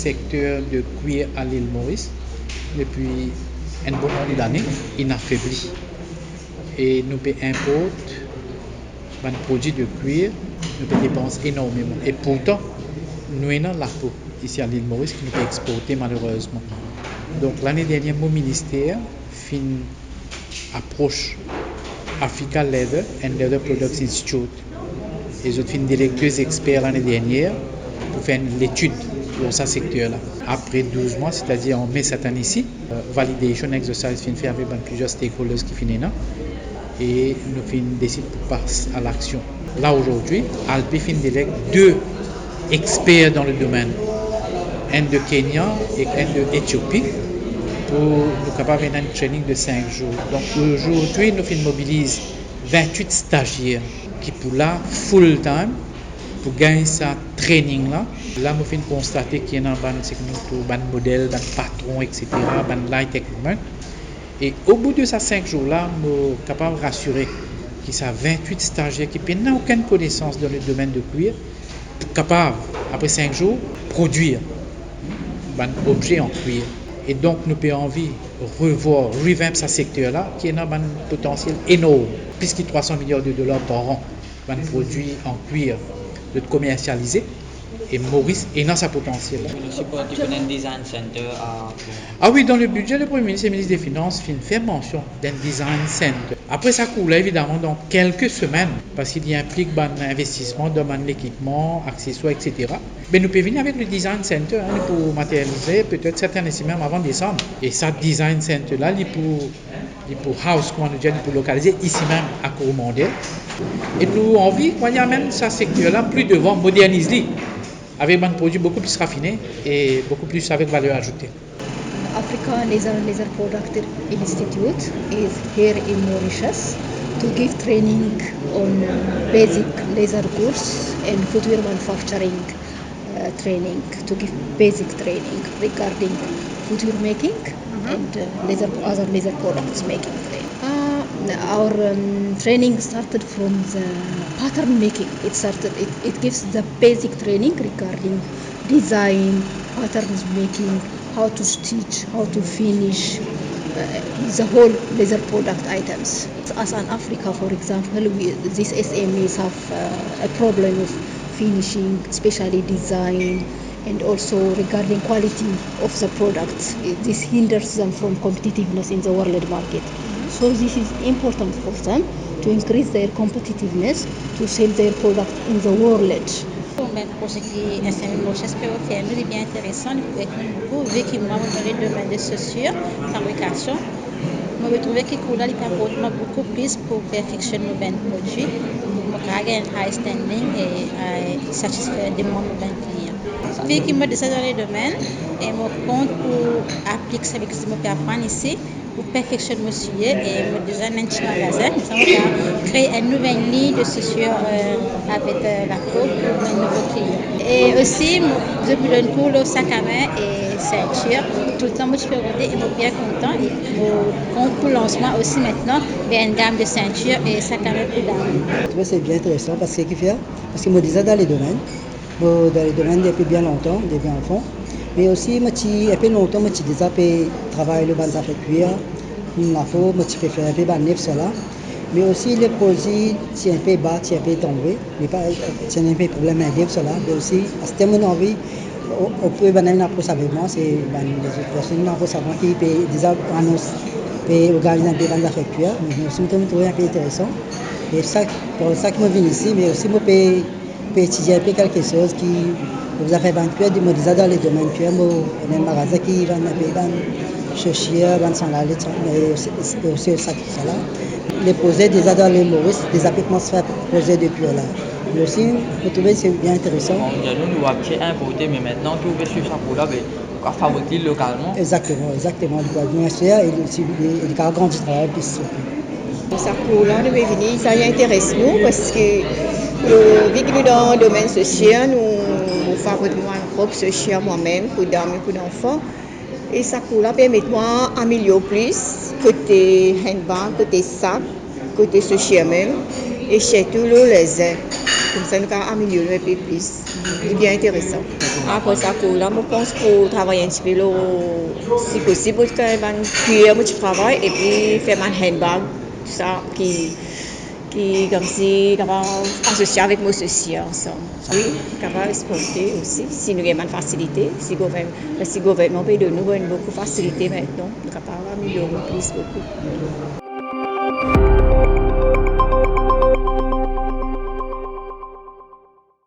secteur de cuir à l'île Maurice depuis un bon nombre d'années, il affaibli. Et nous importons un produit de cuir, nous dépensons énormément. Et pourtant, nous avons la peau ici à l'île Maurice qui nous peut exporter malheureusement. Donc l'année dernière, mon ministère fait une approche Africa Leather and Leather Products Institute. Et je suis directeur expert l'année dernière pour faire l'étude dans ce secteur-là. Après 12 mois, c'est-à-dire en mai cette année ici, validation exercise fin fait avec plusieurs stakeholders qui finissent là. Et nous décidons de passer à l'action. Là aujourd'hui, Alpi fin délègue 2 experts dans le domaine, un de Kenya et un de Éthiopie, pour nous capables d'un training de 5 jours. Donc aujourd'hui, nous mobilisons 28 stagiaires qui pour là full time pour gagner ce training là. Là, nous avons constaté qu'il y a un modèle, un patron, etc., un light equipment. Et au bout de ces 5 jours-là, nous sommes capables de rassurer qu'il y a 28 stagiaires qui n'ont aucune connaissance dans le domaine de cuir, capables, après 5 jours, produire un objet en cuir. Et donc, nous avons envie de revamp ce secteur-là, qui a un potentiel énorme, puisqu'il y a 300 milliards de dollars par an, un produit en cuir de commercialiser. Et Maurice est dans sa potentiel. Design center. Ah oui, dans le budget, le Premier ministre et le ministre des Finances fait mention d'un design center. Après, ça coule évidemment dans quelques semaines, parce qu'il y implique un investissement dans l'équipement, accessoires, etc. Mais nous pouvons venir avec le design center pour matérialiser peut-être certains essais même avant décembre. Et ça, design center-là, il pour house, comment nous dire, pour localiser ici même à Coromandel. Et nous avons envie, il y a même ce secteur-là, plus devant, moderniser avec un produit beaucoup plus raffiné et beaucoup plus avec valeur ajoutée. Africa Laser Product Institute is here in Mauritius to give training on basic laser course and footwear manufacturing training, to give basic training regarding footwear making and other laser products making training. Our training started from the pattern making. It gives the basic training regarding design, patterns making, how to stitch, how to finish the whole laser product items. As an Africa, for example, these SMEs have a problem of finishing, especially design, and also regarding quality of the products. This hinders them from competitiveness in the world market. So this is important for them to increase their competitiveness, to sell their product in the world. Un projet qui est SME peut faire est bien intéressant pour vu qu'il m'a dans le domaine de chaussures, fabrication. Je trouve qu'il apporte beaucoup plus pour perfectionner nos produits, pour avoir un high standing et satisfaire des demandes de nos clients. Vu qu'il m'a déjà dans le domaine, et je compte pour appliquer ce que je peux apprendre ici, pour perfectionner mon sujet et me design un petit magasin. Nous allons créer une nouvelle ligne de chaussures avec la peau pour mes nouveaux clients. Et aussi, je vous donne pour le sac à main et ceinture. Tout le temps, je peux regarder et je suis bien content. Et pour le lancement aussi maintenant, il y a une gamme de ceintures et sac à main pour dames. C'est bien intéressant parce que je me disais dans les domaines depuis bien longtemps, depuis enfant. Mais aussi, un peu longtemps, je déjà travaillé le banc avec cuir, il m'a fait, je peux faire un peu de cela. Mais aussi, les produits, c'est un peu bas, c'est un peu tombé, mais pas, c'est un peu problème avec cela. Mais aussi, à ce moment envie, on peut faire une approche avec moi, c'est les autres personnes, une approche avec moi qui peut déjà organiser un peu de avec cuir, mais aussi, je me trouve un peu intéressant. Et ça, pour ça que je viens ici, mais aussi, je peux étudier un peu quelque chose qui vous avez fait cuir, je me disais dans les domaines cuir, un magasin qui vend un peu de chaussures, vend sans la lettre, mais aussi ça, cela. Les projets déjà dans les Maurice, des applications se faire projet de cuir là. Mais aussi, je trouve que c'est bien intéressant. Nous avons importé, mais maintenant, tout est sur ça pour là, on va fabriquer localement. Exactement. Bien sûr, et il y a un grand travail plus surtout. Ça pour là, nous venir, ça intéresse nous parce que vu que nous dans le domaine social, nous fabriquons un propre social moi-même pour dames et pour enfants. Et ça pour là permet-moi d'améliorer plus côté handbag, côté sac, côté social même et surtout les ailes. Comme ça, nous allons améliorer un peu plus. C'est bien intéressant. Après ça, là, je pense pour travailler un petit peu, si possible, pour faire un cuir, petit travail, et puis faire un handbag, tout ça, qui comme si, capable associer avec moi ceci ensemble. Oui, capable exporter aussi, si nous avons une facilité, si le gouvernement peut donner beaucoup de facilité maintenant, nous sommes capables d'améliorer plus beaucoup.